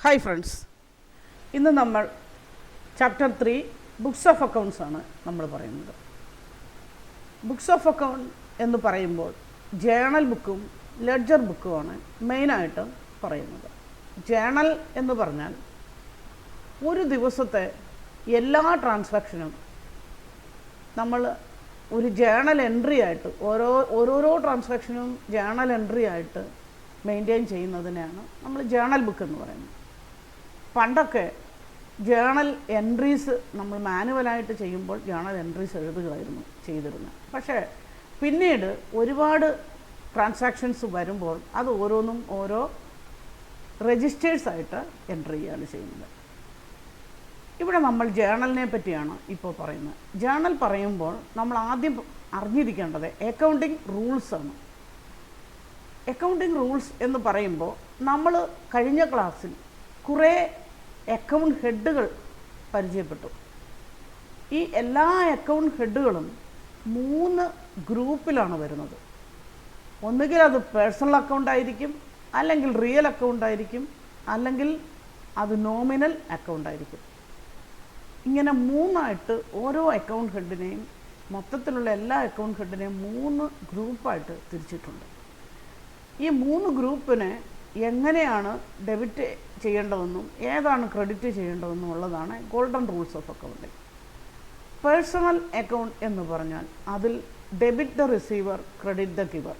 Hi friends, ഇന്ന് നമ്മൾ chapter 3 books of accounts ആണ് നമ്മൾ പറയുന്നത്. ബുക്സ് ഓഫ് അക്കൗണ്ട് എന്ന് പറയുമ്പോൾ ജേണൽ ബുക്കും ലെഡ്ജർ ബുക്കുമാണ് മെയിനായിട്ട് പറയുന്നത്. ജേണൽ എന്ന് പറഞ്ഞാൽ ഒരു ദിവസത്തെ എല്ലാ ട്രാൻസാക്ഷനും നമ്മൾ ഒരു ജേണൽ എൻട്രി ആയിട്ട് ഓരോരോ ട്രാൻസാക്ഷനും ജേണൽ എൻട്രി ആയിട്ട് മെയിൻറ്റെയിൻ ചെയ്യുന്നതിനെയാണ് നമ്മൾ ജേണൽ ബുക്ക് എന്ന് പറയുന്നത്. പണ്ടൊക്കെ ജേണൽ എൻട്രീസ് നമ്മൾ മാനുവലായിട്ട് ചെയ്യുമ്പോൾ ജേണൽ എൻട്രീസ് എഴുതുകയായിരുന്നു ചെയ്തിരുന്നത്. പക്ഷേ പിന്നീട് ഒരുപാട് ട്രാൻസാക്ഷൻസ് വരുമ്പോൾ അത് ഓരോന്നും ഓരോ രജിസ്റ്റേഴ്സായിട്ട് എൻട്രി ചെയ്യുകയാണ് ചെയ്യുന്നത്. ഇവിടെ നമ്മൾ ജേണലിനെ പറ്റിയാണ് ഇപ്പോൾ പറയുന്നത്. ജേണൽ പറയുമ്പോൾ നമ്മൾ ആദ്യം അറിഞ്ഞിരിക്കേണ്ടത് അക്കൗണ്ടിങ് റൂൾസാണ്. അക്കൗണ്ടിങ് റൂൾസ് എന്ന് പറയുമ്പോൾ നമ്മൾ കഴിഞ്ഞ ക്ലാസ്സിൽ കുറേ അക്കൗണ്ട് ഹെഡുകൾ പരിചയപ്പെട്ടു. ഈ എല്ലാ അക്കൗണ്ട് ഹെഡുകളും 3 ഗ്രൂപ്പിലാണ് വരുന്നത്. ഒന്നുകിൽ അത് പേഴ്സണൽ അക്കൗണ്ട് ആയിരിക്കും, അല്ലെങ്കിൽ റിയൽ അക്കൗണ്ട് ആയിരിക്കും, അല്ലെങ്കിൽ അത് നോമിനൽ അക്കൗണ്ട് ആയിരിക്കും. ഇങ്ങനെ 3ആയിട്ട് ഓരോ അക്കൗണ്ട് ഹെഡിനെയും, മൊത്തത്തിലുള്ള എല്ലാ അക്കൗണ്ട് ഹെഡിനെയും 3 ഗ്രൂപ്പായിട്ട് തിരിച്ചിട്ടുണ്ട്. ഈ 3 ഗ്രൂപ്പിനെ എങ്ങനെയാണ് ഡെബിറ്റ് ചെയ്യേണ്ടതെന്നും ഏതാണ് ക്രെഡിറ്റ് ചെയ്യേണ്ടതെന്നും ഉള്ളതാണ് golden rules of accounting. Personal account എന്ന് പറഞ്ഞാൽ അതിൽ debit the receiver, credit the giver.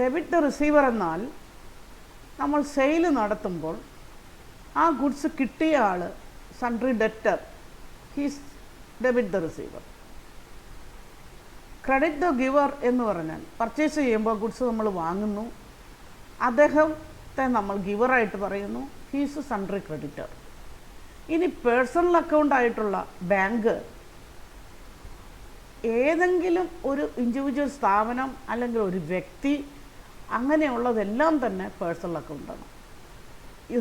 Debit the receiver എന്നാൽ നമ്മൾ സെയിൽ നടത്തുമ്പോൾ ആ ഗുഡ്സ് കിട്ടിയ ആൾ sundry debtor, he's debit the receiver. Credit the giver എന്ന് പറഞ്ഞാൽ പർച്ചേസ് ചെയ്യുമ്പോൾ ഗുഡ്സ് നമ്മൾ വാങ്ങുന്നു, അദ്ദേഹത്തെ നമ്മൾ ഗിവറായിട്ട് പറയുന്നു, ഹീസ് സൺട്രി ക്രെഡിറ്റർ. ഇനി പേഴ്സണൽ അക്കൗണ്ട് ആയിട്ടുള്ള ബാങ്ക് ഏതെങ്കിലും ഒരു ഇൻഡിവിജ്വൽ സ്ഥാപനം അല്ലെങ്കിൽ ഒരു വ്യക്തി, അങ്ങനെയുള്ളതെല്ലാം തന്നെ പേഴ്സണൽ അക്കൗണ്ടാണ്.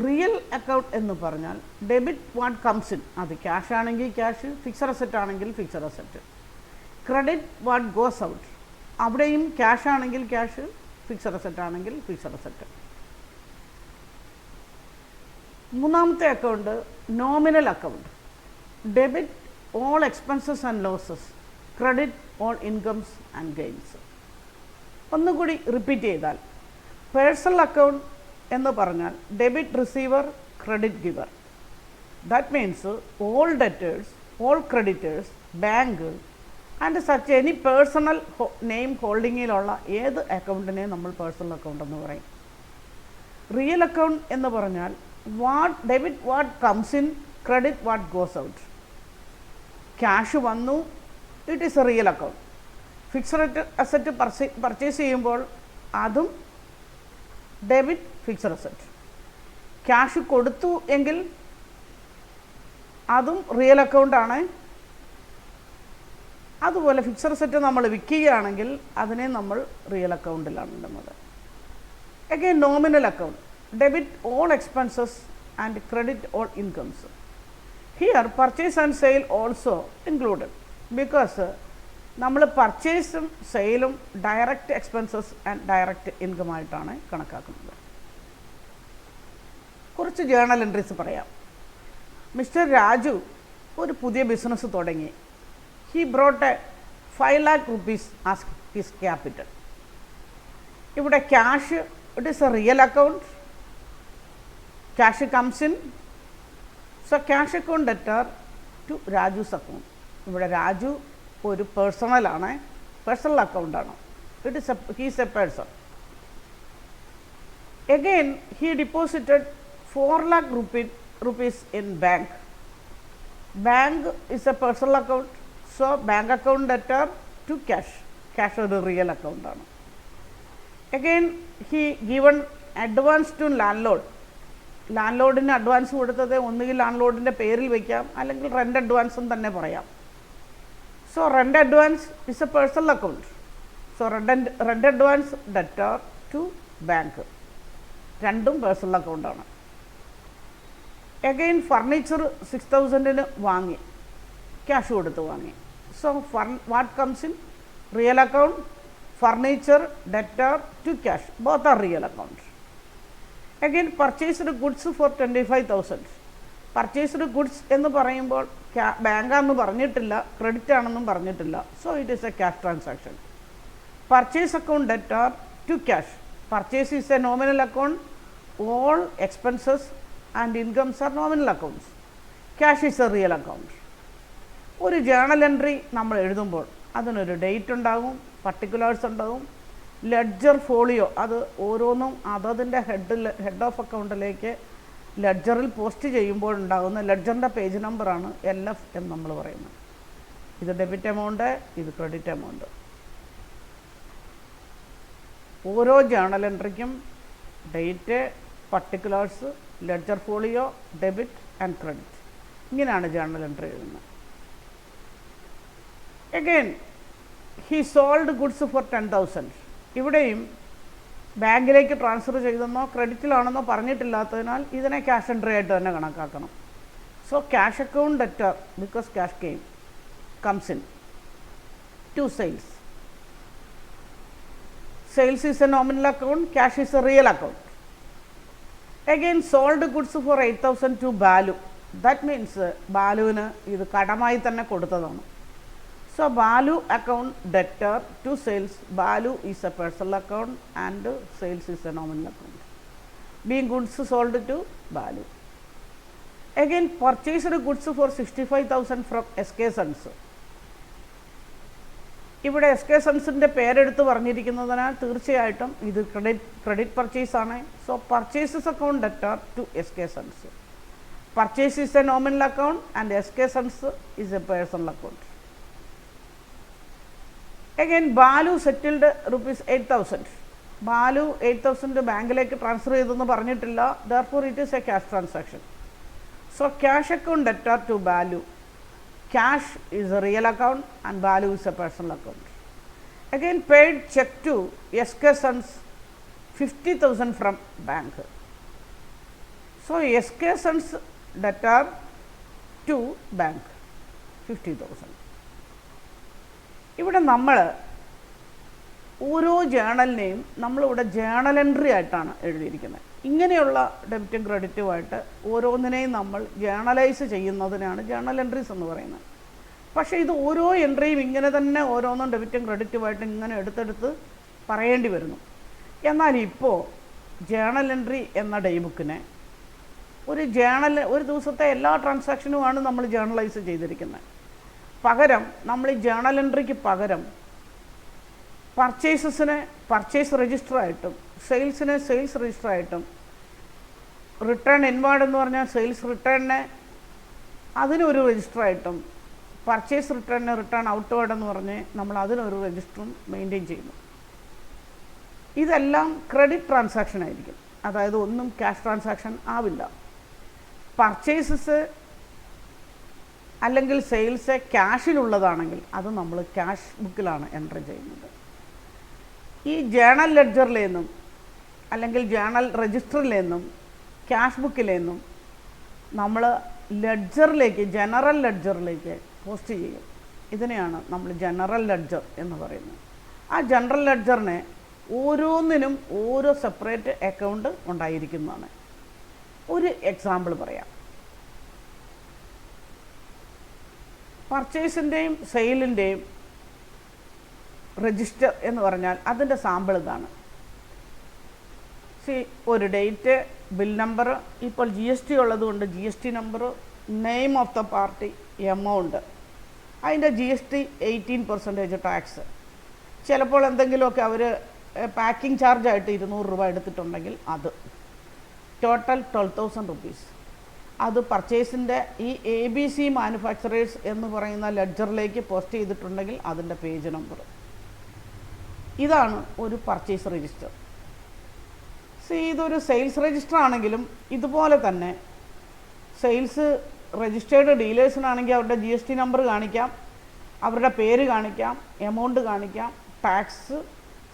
റിയൽ അക്കൗണ്ട് എന്ന് പറഞ്ഞാൽ ഡെബിറ്റ് വാട്ട് കംസ് ഇൻ, അത് ക്യാഷ് ആണെങ്കിൽ ക്യാഷ്, ഫിക്സഡ് അസറ്റ് ആണെങ്കിൽ fixed asset. Credit what goes out, അവിടെയും ക്യാഷ് ആണെങ്കിൽ ക്യാഷ്, ഫിക്സഡ് അസറ്റ് ആണെങ്കിൽ ഫിക്സഡ് അസറ്റ്. മൂന്നാമത്തെ account nominal account. Debit all expenses and losses, credit all incomes and gains. ഒന്നുകൂടി repeat ചെയ്താൽ, personal account എന്ന് പറഞ്ഞാൽ debit receiver, credit giver. That means all debtors, all creditors, bank and such any personal name ഹോൾഡിങ്ങിലുള്ള ഏത് അക്കൗണ്ടിനെയും നമ്മൾ personal account എന്ന് പറയും. Real account എന്ന് പറഞ്ഞാൽ debit what comes in, credit what goes out. Cash വന്നു, it is a real account. Fixed asset purchase ചെയ്യുമ്പോൾ അതും ഡെബിറ്റ് ഫിക്സഡ് അസറ്റ്. ക്യാഷ് കൊടുത്തു എങ്കിൽ അതും റിയൽ അക്കൗണ്ടാണ്. അതുപോലെ ഫിക്സഡ് അസറ്റ് നമ്മൾ വിൽക്കുകയാണെങ്കിൽ അതിനെ നമ്മൾ റിയൽ അക്കൗണ്ടിലാണ് ഇടുന്നത്. Again nominal account. Debit all expenses and credit all incomes. Here purchase and sale also included, because നമ്മൾ പർച്ചേസും സെയിലും ഡയറക്റ്റ് എക്സ്പെൻസസ് ആൻഡ് ഡയറക്റ്റ് ഇൻകമായിട്ടാണ് കണക്കാക്കുന്നത്. കുറച്ച് ജേണൽ എൻട്രീസ് പറയാം. മിസ്റ്റർ രാജു ഒരു പുതിയ ബിസിനസ് തുടങ്ങി. He brought a 5 lakh rupees as his capital. ഇവിടെ cash, it is a real account. Cash comes in, so cash account debtor to Raju's account. ഇവിടെ രാജു ഒരു പേഴ്സണലാണ്, പേഴ്സണൽ അക്കൗണ്ടാണ്. He's a person. Again he deposited 4 lakh rupees in bank. Bank is a personal account. So bank account debtor to cash. Cash ഒരു real അക്കൗണ്ടാണ്. Again he given advance to landlord. ലാൻഡ് ലോഡിന് advance കൊടുത്തത് ഒന്നുകിൽ land ലോഡിൻ്റെ പേരിൽ വയ്ക്കാം, അല്ലെങ്കിൽ rent അഡ്വാൻസും തന്നെ പറയാം. So rent advance is a personal account. So rent advance debtor to bank. രണ്ടും പേഴ്സണൽ അക്കൗണ്ടാണ്. അഗെയിൻ ഫർണിച്ചർ 6,000 വാങ്ങി, ക്യാഷ് കൊടുത്ത് വാങ്ങി. So what comes in, real account, furniture debtor to cash, both are real account. Again purchased goods for 25,000. Purchased goods എന്ന് പറയുമ്പോൾ ബാങ്കാണെന്ന് പറഞ്ഞിട്ടില്ല, ക്രെഡിറ്റ് ആണെന്നും പറഞ്ഞിട്ടില്ല. So it is a cash transaction. Purchase account debtor to cash. Purchase is a nominal account. All expenses and incomes are nominal accounts. Cash is a real account. ഒരു journal entry നമ്മൾ എഴുതുമ്പോൾ അതിനൊരു date ഉണ്ടാകും, particulars ഉണ്ടാകും, ledger folio, അത് ഓരോന്നും അതതിൻ്റെ head of അക്കൗണ്ടിലേക്ക് ലെഡ്ജറിൽ പോസ്റ്റ് ചെയ്യുമ്പോൾ ഉണ്ടാകുന്ന ലെഡ്ജറിൻ്റെ പേജ് നമ്പറാണ് LF എന്ന് നമ്മൾ പറയുന്നത്. ഇത് ഡെബിറ്റ് എമൗണ്ട്, ഇത് ക്രെഡിറ്റ് എമൗണ്ട്. ഓരോ ജേണൽ എൻട്രിക്കും date, particulars, ledger folio, debit and credit, ഇങ്ങനെയാണ് ജേണൽ എൻട്രി എഴുതുന്നത്. Again he sold goods for 10,000. ഇവിടെയും ബാങ്കിലേക്ക് ട്രാൻസ്ഫർ ചെയ്തെന്നോ ക്രെഡിറ്റിലാണെന്നോ പറഞ്ഞിട്ടില്ലാത്തതിനാൽ ഇതിനെ ക്യാഷ് എൻട്രി ആയിട്ട് തന്നെ കണക്കാക്കണം. So cash account debtor, because cash comes in to sales. Sales is a nominal account, cash is a real account. Again sold goods for 8,000 to Balu. That means ബാലുവിന് ഇത് കടമായി തന്നെ കൊടുത്തതാണ്. So Balu account debtor to sales. Balu is a personal account and sales is a nominal account. Being goods sold to Balu. Again purchased goods for 65,000 from SK Sons. ഇവിടെ SK Sonsന്റെ പേരെടുത്ത് പറഞ്ഞിരിക്കുന്നതിനാൽ തീർച്ചയായിട്ടും ഇത് credit purchase ആണ്. So purchases account debtor to SK Sons. Purchase is a nominal account and SK Sons is a personal account. Again Balu settled ₹8,000. Balu 8,000 ബാങ്കിലേക്ക് transfer ചെയ്തെന്ന് പറഞ്ഞിട്ടില്ല. Therefore it is a cash transaction. So cash account debtor to Balu. Cash is a real account and Balu is a personal account. Again paid cheque to SK Sons 50,000 from bank. So SK Sons debtor to bank 50,000. ഇവിടെ നമ്മൾ ഓരോ ജേണലിനെയും നമ്മളിവിടെ journal entry ആയിട്ടാണ് എഴുതിയിരിക്കുന്നത്. ഇങ്ങനെയുള്ള ഡെബിറ്റും ക്രെഡിറ്റുമായിട്ട് ഓരോന്നിനെയും നമ്മൾ journalise ചെയ്യുന്നതിനാണ് journal entries എന്ന് പറയുന്നത്. പക്ഷേ ഇത് ഓരോ എൻട്രിയും ഇങ്ങനെ തന്നെ ഓരോന്നും ഡെബിറ്റും ക്രെഡിറ്റുമായിട്ട് ഇങ്ങനെ എടുത്തെടുത്ത് പറയേണ്ടി വരുന്നു. എന്നാൽ ഇപ്പോൾ ജേണൽ എൻട്രി എന്ന ഡേ ബുക്കിനെ ഒരു ദിവസത്തെ എല്ലാ ട്രാൻസാക്ഷനുമാണ് നമ്മൾ ജേണലൈസ് ചെയ്തിരിക്കുന്നത്. പകരം നമ്മൾ ഈ ജേണൽ എൻട്രിക്ക് പകരം പർച്ചേസസിനെ പർച്ചേസ് രജിസ്റ്ററായിട്ടും സെയിൽസിനെ സെയിൽസ് രജിസ്റ്ററായിട്ടും റിട്ടേൺ ഇൻവാർഡ് എന്ന് പറഞ്ഞാൽ സെയിൽസ് റിട്ടേണിനെ അതിനൊരു രജിസ്റ്ററായിട്ടും പർച്ചേസ് റിട്ടേണിന് റിട്ടേൺ ഔട്ട്വേർഡ് എന്ന് പറഞ്ഞ് നമ്മൾ അതിനൊരു രജിസ്റ്ററും മെയിൻറ്റെയിൻ ചെയ്യുന്നു. ഇതെല്ലാം ക്രെഡിറ്റ് ട്രാൻസാക്ഷൻ ആയിരിക്കും. അതായത് ഒന്നും ക്യാഷ് ട്രാൻസാക്ഷൻ ആവില്ല. പർച്ചേസസ് അല്ലെങ്കിൽ സെയിൽസ് ക്യാഷിലുള്ളതാണെങ്കിൽ അത് നമ്മൾ ക്യാഷ് ബുക്കിലാണ് എൻട്രി ചെയ്യുന്നത്. ഈ ജേണൽ ലെഡ്ജറിൽ നിന്നും അല്ലെങ്കിൽ ജേണൽ രജിസ്റ്ററിൽ നിന്നും ക്യാഷ് ബുക്കിൽ നിന്നും നമ്മൾ ലെഡ്ജറിലേക്ക് ജനറൽ ലെഡ്ജറിലേക്ക് പോസ്റ്റ് ചെയ്യും. ഇതിനെയാണ് നമ്മൾ ജനറൽ ലെഡ്ജർ എന്ന് പറയുന്നത്. ആ ജനറൽ ലെഡ്ജറിനെ ഓരോന്നിനും ഓരോ സെപ്പറേറ്റ് അക്കൗണ്ട് ഉണ്ടായിരിക്കുന്നതാണ്. ഒരു എക്സാമ്പിൾ പറയാം. പർച്ചേസിൻ്റെയും സെയിലിൻ്റെയും രജിസ്റ്റർ എന്ന് പറഞ്ഞാൽ അതിൻ്റെ സാമ്പിൾ ഇതാണ്. ഒരു ഡേറ്റ്, ബിൽ നമ്പർ, ഇപ്പോൾ GST ഉള്ളതുകൊണ്ട് GST number, name of the party, amount, അതിൻ്റെ GST 18% ടാക്സ്. ചിലപ്പോൾ എന്തെങ്കിലുമൊക്കെ അവർ പാക്കിംഗ് ചാർജായിട്ട് ₹200 എടുത്തിട്ടുണ്ടെങ്കിൽ അത് ടോട്ടൽ 12,000 rupees. അത് പർച്ചേസിൻ്റെ ഈ ABC മാനുഫാക്ചറേഴ്സ് എന്ന് പറയുന്ന ലെഡ്ജറിലേക്ക് പോസ്റ്റ് ചെയ്തിട്ടുണ്ടെങ്കിൽ അതിൻ്റെ പേജ് നമ്പർ. ഇതാണ് ഒരു പർച്ചേസ് രജിസ്റ്റർ. ഇതൊരു സെയിൽസ് രജിസ്റ്റർ ആണെങ്കിലും ഇതുപോലെ തന്നെ സെയിൽസ് രജിസ്റ്റേർഡ് ഡീലേഴ്സിനാണെങ്കിൽ അവരുടെ GST നമ്പർ കാണിക്കാം, അവരുടെ പേര് കാണിക്കാം, എമൗണ്ട് കാണിക്കാം, ടാക്സ്.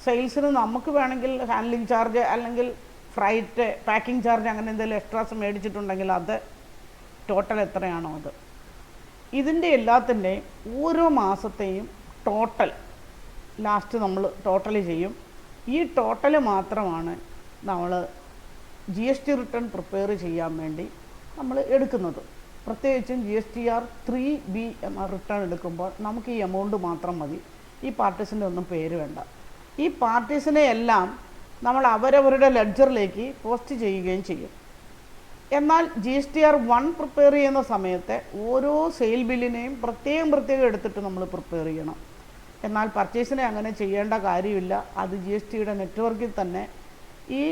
സെയിൽസിന് നമുക്ക് വേണമെങ്കിൽ ഹാൻഡ്ലിംഗ് ചാർജ് അല്ലെങ്കിൽ ഫ്രൈറ്റ്, പാക്കിംഗ് ചാർജ് അങ്ങനെ എന്തെങ്കിലും എക്സ്ട്രാസ് മേടിച്ചിട്ടുണ്ടെങ്കിൽ അത് ടോട്ടൽ എത്രയാണോ അത്. ഇതിൻ്റെ എല്ലാത്തിൻ്റെയും ഓരോ മാസത്തെയും ടോട്ടൽ ലാസ്റ്റ് നമ്മൾ ടോട്ടൽ ചെയ്യും. ഈ ടോട്ടൽ മാത്രമാണ് നമ്മൾ GST റിട്ടേൺ പ്രിപ്പയർ ചെയ്യാൻ വേണ്ടി നമ്മൾ എടുക്കുന്നത്. പ്രത്യേകിച്ചും GSTR3B എന്ന റിട്ടേൺ എടുക്കുമ്പോൾ നമുക്ക് ഈ എമൗണ്ട് മാത്രം മതി. ഈ പാർട്ടീസിൻ്റെ ഒന്നും പേര് വേണ്ട. ഈ പാർട്ടീസിനെ എല്ലാം നമ്മൾ അവരവരുടെ ലെഡ്ജറിലേക്ക് പോസ്റ്റ് ചെയ്യുകയും ചെയ്യും. എന്നാൽ GSTR1 പ്രിപ്പയർ ചെയ്യുന്ന സമയത്ത് ഓരോ സെയിൽ ബില്ലിനെയും പ്രത്യേകം എടുത്തിട്ട് നമ്മൾ പ്രിപ്പയർ ചെയ്യണം. എന്നാൽ പർച്ചേസിനെ അങ്ങനെ ചെയ്യേണ്ട കാര്യമില്ല. അത് GSTയുടെ നെറ്റ്വർക്കിൽ തന്നെ ഈ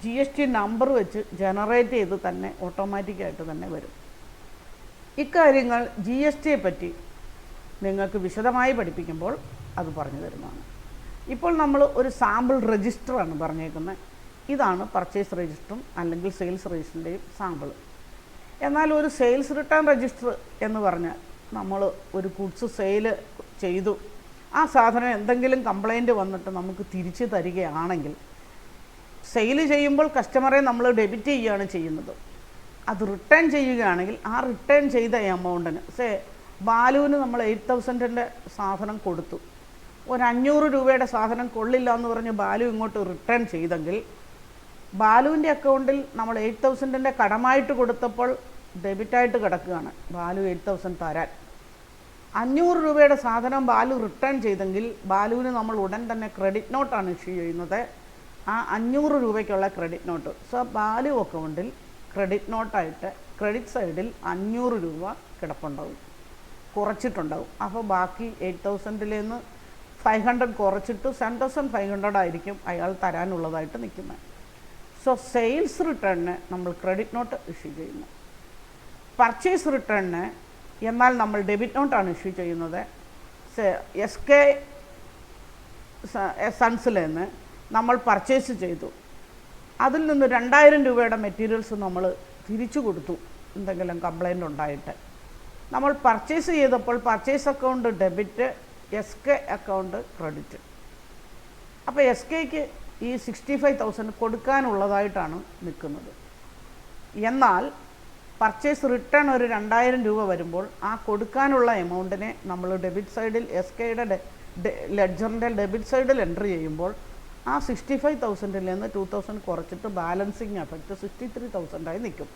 GST നമ്പർ വെച്ച് ജനറേറ്റ് ചെയ്ത് തന്നെ ഓട്ടോമാറ്റിക്കായിട്ട് തന്നെ വരും. ഇക്കാര്യങ്ങൾ GSTയെ പറ്റി നിങ്ങൾക്ക് വിശദമായി പഠിപ്പിക്കുമ്പോൾ അത് പറഞ്ഞു തരുന്നതാണ്. ഇപ്പോൾ നമ്മൾ ഒരു സാമ്പിൾ രജിസ്റ്ററാണ് പറഞ്ഞേക്കുന്നത്. ഇതാണ് പർച്ചേസ് രജിസ്റ്ററും അല്ലെങ്കിൽ സെയിൽസ് രജിസ്റ്ററിൻ്റെയും സാമ്പിൾ. എന്നാൽ ഒരു സെയിൽസ് റിട്ടേൺ രജിസ്റ്റർ എന്ന് പറഞ്ഞാൽ നമ്മൾ ഒരു ഗുഡ്സ് സെയിൽ ചെയ്തു, ആ സാധനം എന്തെങ്കിലും കംപ്ലൈൻറ്റ് വന്നിട്ട് നമുക്ക് തിരിച്ച് തരികയാണെങ്കിൽ, സെയിൽ ചെയ്യുമ്പോൾ കസ്റ്റമറെ നമ്മൾ ഡെബിറ്റ് ചെയ്യുകയാണ് ചെയ്യുന്നത്. അത് റിട്ടേൺ ചെയ്യുകയാണെങ്കിൽ ആ റിട്ടേൺ ചെയ്ത എമൗണ്ടിന് ബാലുവിന് നമ്മൾ 8,000-ൻ്റെ സാധനം കൊടുത്തു, ഒരു 500 രൂപയുടെ സാധനം കൊള്ളില്ല എന്ന് പറഞ്ഞ് ബാലു ഇങ്ങോട്ട് റിട്ടേൺ ചെയ്തെങ്കിൽ ബാലുവിൻ്റെ അക്കൗണ്ടിൽ നമ്മൾ 8,000-ൻ്റെ കടമായിട്ട് കൊടുത്തപ്പോൾ ഡെബിറ്റായിട്ട് കിടക്കുകയാണ് ബാലു 8,000 തരാൻ. 500 രൂപയുടെ സാധനം ബാലു റിട്ടേൺ ചെയ്തെങ്കിൽ ബാലുവിന് നമ്മൾ ഉടൻ തന്നെ ക്രെഡിറ്റ് നോട്ടാണ് ഇഷ്യൂ ചെയ്യുന്നത്. ആ 500 രൂപയ്ക്കുള്ള ക്രെഡിറ്റ് നോട്ട്. ബാലു അക്കൗണ്ടിൽ ക്രെഡിറ്റ് നോട്ടായിട്ട് ക്രെഡിറ്റ് സൈഡിൽ 500 രൂപ കിടപ്പുണ്ടാവും, കുറച്ചിട്ടുണ്ടാവും. അപ്പോൾ ബാക്കി 8,000-ൽ നിന്ന് 500 കുറച്ചിട്ട് 7,500 ആയിരിക്കും അയാൾ തരാനുള്ളതായിട്ട് നിൽക്കുന്നത്. സെയിൽസ് റിട്ടേണിന് നമ്മൾ ക്രെഡിറ്റ് നോട്ട് ഇഷ്യൂ ചെയ്യുന്നു. പർച്ചേസ് റിട്ടേണിന് എന്നാൽ നമ്മൾ ഡെബിറ്റ് നോട്ടാണ് ഇഷ്യൂ ചെയ്യുന്നത്. SK സൺസിൽ നിന്ന് നമ്മൾ പർച്ചേസ് ചെയ്തു, അതിൽ നിന്ന് 2,000 രൂപയുടെ മെറ്റീരിയൽസ് നമ്മൾ തിരിച്ചു കൊടുത്തു എന്തെങ്കിലും കംപ്ലൈൻ്റ് ഉണ്ടായിട്ട്. നമ്മൾ പർച്ചേസ് ചെയ്തപ്പോൾ purchase account debit, SK account credit. അപ്പോൾ SKക്ക് ഈ 65,000 കൊടുക്കാനുള്ളതായിട്ടാണ് നിൽക്കുന്നത്. എന്നാൽ പർച്ചേസ് റിട്ടേൺ ഒരു 2,000 രൂപ വരുമ്പോൾ ആ കൊടുക്കാനുള്ള എമൗണ്ടിനെ നമ്മൾ ഡെബിറ്റ് സൈഡിൽ SKയുടെ ലെഡ്ജറിൻ്റെ ഡെബിറ്റ് സൈഡിൽ എൻട്രി ചെയ്യുമ്പോൾ ആ 65,000-ൽ നിന്ന് 2,000 കുറച്ചിട്ട് ബാലൻസിങ് എഫക്റ്റ് 63,000 നിൽക്കും.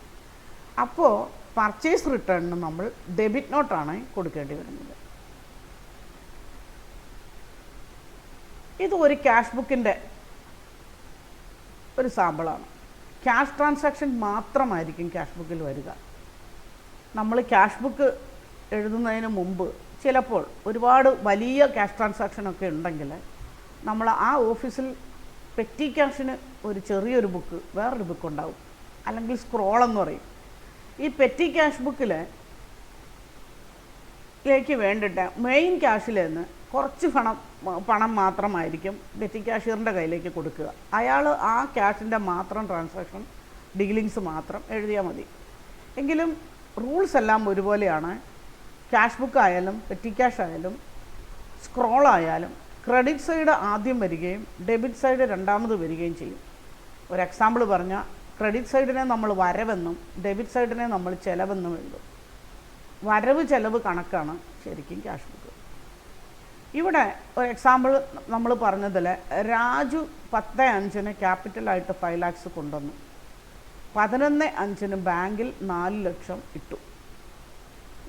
അപ്പോൾ പർച്ചേസ് റിട്ടേണിന് നമ്മൾ ഡെബിറ്റ് നോട്ടാണ് കൊടുക്കേണ്ടി വരുന്നത്. ഇത് ഒരു ക്യാഷ് ബുക്കിൻ്റെ ഒരു സാമ്പിളാണ്. ക്യാഷ് ട്രാൻസാക്ഷൻ മാത്രമായിരിക്കും ക്യാഷ് ബുക്കിൽ വരിക. നമ്മൾ ക്യാഷ് ബുക്ക് എഴുതുന്നതിന് മുമ്പ് ചിലപ്പോൾ ഒരുപാട് വലിയ ക്യാഷ് ട്രാൻസാക്ഷനൊക്കെ ഉണ്ടെങ്കിൽ നമ്മൾ ആ ഓഫീസിൽ പെറ്റി ക്യാഷിന് ഒരു ചെറിയൊരു ബുക്ക്, വേറൊരു ബുക്ക് ഉണ്ടാവും, അല്ലെങ്കിൽ സ്ക്രോൾ എന്ന് പറയും. ഈ പെറ്റി ക്യാഷ് ബുക്കിലേക്ക് വേണ്ടിയിട്ട് മെയിൻ ക്യാഷിൽ നിന്ന് കുറച്ച് പണം മാത്രമായിരിക്കും പെറ്റി ക്യാഷ്യറിൻ്റെ കയ്യിലേക്ക് കൊടുക്കുക. അയാൾ ആ ക്യാഷിൻ്റെ മാത്രം ട്രാൻസാക്ഷൻ ഡീലിങ്സ് മാത്രം എഴുതിയാൽ മതി. എങ്കിലും റൂൾസ് എല്ലാം ഒരുപോലെയാണ്. ക്യാഷ് ബുക്ക് ആയാലും പെറ്റി ക്യാഷ് ആയാലും സ്ക്രോൾ ആയാലും ക്രെഡിറ്റ് സൈഡ് ആദ്യം വരികയും ഡെബിറ്റ് സൈഡ് രണ്ടാമത് വരികയും ചെയ്യും. ഒരു എക്സാമ്പിൾ പറഞ്ഞാൽ ക്രെഡിറ്റ് സൈഡിനെ നമ്മൾ വരവെന്നും ഡെബിറ്റ് സൈഡിനെ നമ്മൾ ചിലവെന്നും എഴുതും. വരവ് ചിലവ് കണക്കാണ് ശരിക്കും ക്യാഷ് ബുക്ക്. ഇവിടെ ഒരു എക്സാമ്പിൾ നമ്മൾ പറഞ്ഞതിൽ രാജു 10/5-ന് ക്യാപിറ്റലായിട്ട് 5 lakhs കൊണ്ടുവന്നു, 11/5-ന് ബാങ്കിൽ 4 ലക്ഷം ഇട്ടു.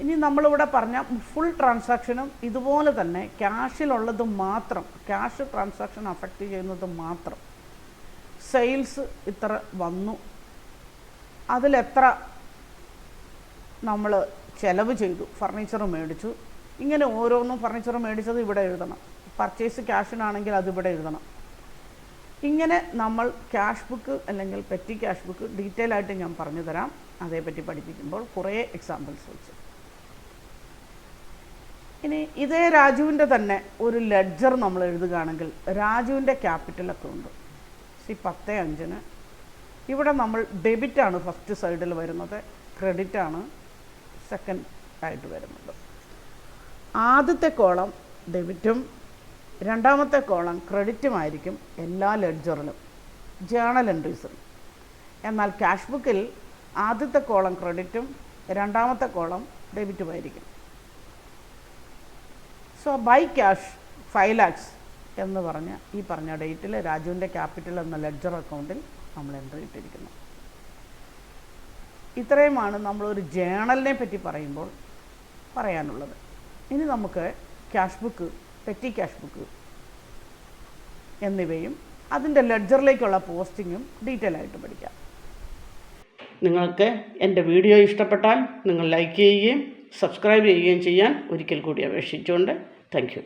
ഇനി നമ്മളിവിടെ പറഞ്ഞ ഫുൾ ട്രാൻസാക്ഷനും ഇതുപോലെ തന്നെ ക്യാഷിലുള്ളത് മാത്രം, ക്യാഷ് ട്രാൻസാക്ഷൻ അഫക്റ്റ് ചെയ്യുന്നത് മാത്രം. സെയിൽസ് ഇത്ര വന്നു, അതിലെത്ര നമ്മൾ ചിലവ് ചെയ്തു, ഫർണിച്ചർ മേടിച്ചു, ഇങ്ങനെ ഓരോന്നും ഫർണിച്ചർ മേടിച്ചത് ഇവിടെ എഴുതണം. പർച്ചേസ് ക്യാഷിനാണെങ്കിൽ അതിവിടെ എഴുതണം. ഇങ്ങനെ നമ്മൾ ക്യാഷ് ബുക്ക് അല്ലെങ്കിൽ പെറ്റി ക്യാഷ് ബുക്ക് ഡീറ്റെയിൽ ആയിട്ട് ഞാൻ പറഞ്ഞു തരാം. അതേപറ്റി പഠിപ്പിക്കുമ്പോൾ കുറേ എക്സാമ്പിൾസ് വെച്ച്. ഇനി ഇതേ രാജുവിൻ്റെ തന്നെ ഒരു ലെഡ്ജർ നമ്മൾ എഴുതുകയാണെങ്കിൽ രാജുവിൻ്റെ ക്യാപിറ്റൽ അക്കൗണ്ട് 10/5-ന് ഇവിടെ നമ്മൾ ഡെബിറ്റാണ് ഫസ്റ്റ് സൈഡിൽ വരുന്നത്, ക്രെഡിറ്റാണ് സെക്കൻഡ് ആയിട്ട് വരുന്നത്. ആദ്യത്തെ കോളം ഡെബിറ്റും രണ്ടാമത്തെ കോളം ക്രെഡിറ്റുമായിരിക്കും എല്ലാ ലെഡ്ജറിലും, ജേണൽ എൻട്രീസിലും. എന്നാൽ ക്യാഷ് ബുക്കിൽ ആദ്യത്തെ കോളം ക്രെഡിറ്റും രണ്ടാമത്തെ കോളം ഡെബിറ്റുമായിരിക്കും. ബൈ ക്യാഷ് 5 lakhs എന്ന് പറഞ്ഞ് ഈ പറഞ്ഞ ഡേറ്റിൽ രാജുവിൻ്റെ ക്യാപിറ്റൽ എന്ന ലെഡ്ജർ അക്കൗണ്ടിൽ നമ്മൾ എൻട്രി ഇട്ടിരിക്കുന്നു. ഇത്രയുമാണ് നമ്മളൊരു ജേണലിനെ പറ്റി പറയുമ്പോൾ പറയാനുള്ളത്. ഇനി നമുക്ക് cash book, petty cash book എന്നിവയും അതിൻ്റെ ലെഡ്ജറിലേക്കുള്ള പോസ്റ്റിങ്ങും ഡീറ്റെയിൽ ആയിട്ട് പഠിക്കാം. നിങ്ങൾക്ക് എൻ്റെ വീഡിയോ ഇഷ്ടപ്പെട്ടാൽ നിങ്ങൾ ലൈക്ക് ചെയ്യുകയും സബ്സ്ക്രൈബ് ചെയ്യുകയും ചെയ്യാൻ ഒരിക്കൽ കൂടി അപേക്ഷിച്ചുകൊണ്ട് താങ്ക് യു.